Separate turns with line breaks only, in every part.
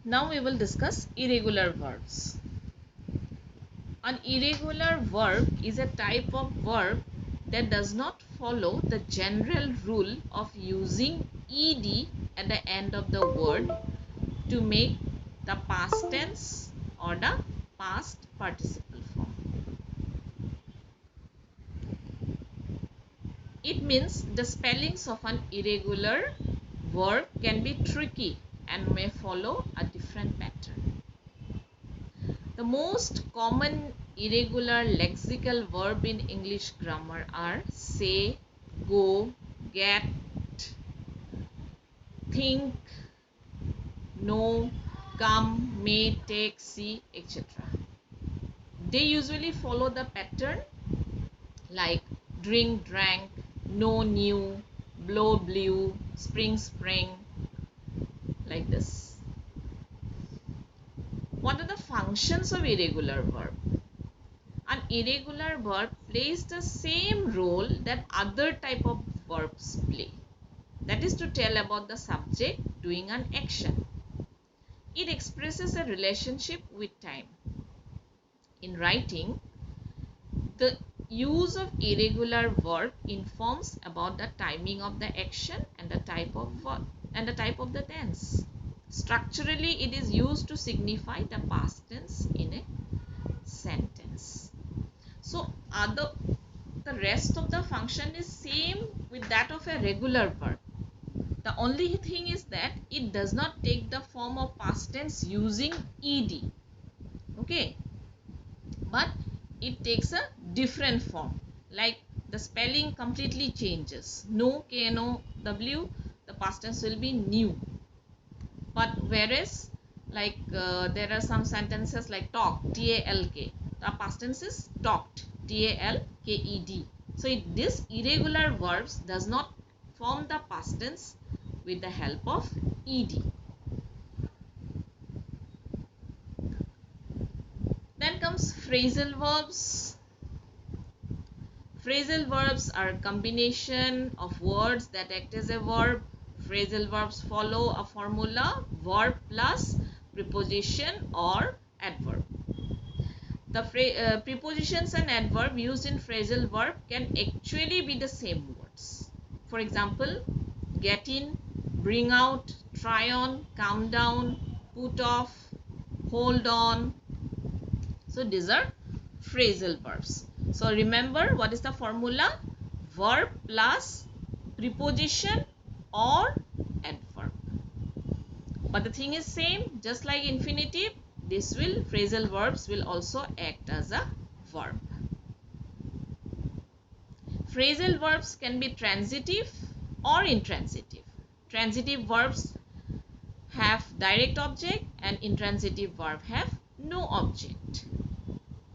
Now we will discuss irregular verbs. An irregular verb is a type of verb that does not follow the general rule of using ed at the end of the word to make the past tense or the past participle form. It means the spellings of an irregular verb can be tricky and may follow a different pattern. The most common irregular lexical verb in English grammar are say, go, get, think, know, come, may, take, see, etc. They usually follow the pattern like drink, drank, know, knew, blow, blew, spring, sprang, like this. What are the functions of irregular verb? An irregular verb plays the same role that other type of verbs play. That is to tell about the subject doing an action. It expresses a relationship with time. In writing, the use of irregular verb informs about the timing of the action and the type of verb and the type of the tense. Structurally, it is used to signify the past tense in a sentence. So, the rest of the function is same with that of a regular verb. The only thing is that it does not take the form of past tense using ed. Okay, but it takes a different form. Like the spelling completely changes. Know, K-N-O-W, the past tense will be knew. But whereas like there are some sentences like talk, T-A-L-K, the past tense is talked, T-A-L-K-E-D. So this irregular verbs does not form the past tense with the help of ed. Then comes phrasal verbs. Phrasal verbs are a combination of words that act as a verb. Phrasal verbs follow a formula, verb plus preposition or adverb. The prepositions and adverb used in phrasal verb can actually be the same words. For example, get in, bring out, try on, calm down, put off, hold on. So these are phrasal verbs. So remember, what is the formula? Verb plus preposition or adverb. But the thing is same, just like infinitive, phrasal verbs will also act as a verb. Phrasal verbs can be transitive or intransitive. Transitive verbs have direct object and intransitive verb have no object.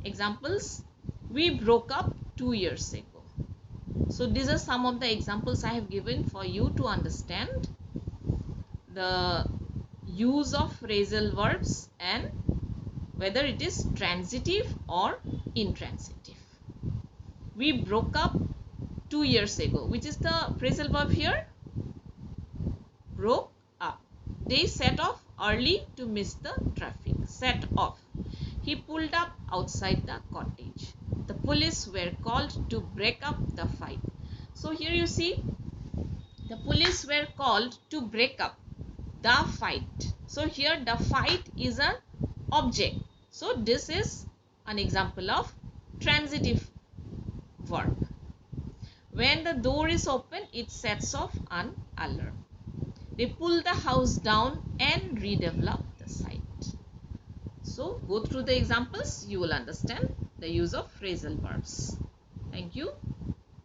Examples: we broke up 2 years ago. So these are some of the examples I have given for you to understand the use of phrasal verbs and whether it is transitive or intransitive. We broke up 2 years ago. Which is the phrasal verb here? Broke up. They set off early to miss the traffic. Set off. He pulled up outside the cottage. The police were called to break up the fight. So here you see, the police were called to break up the fight. So here the fight is an object. So this is an example of transitive verb. When the door is open, it sets off an alarm. They pull the house down and redevelop the site. So go through the examples, you will understand the use of phrasal verbs. Thank you.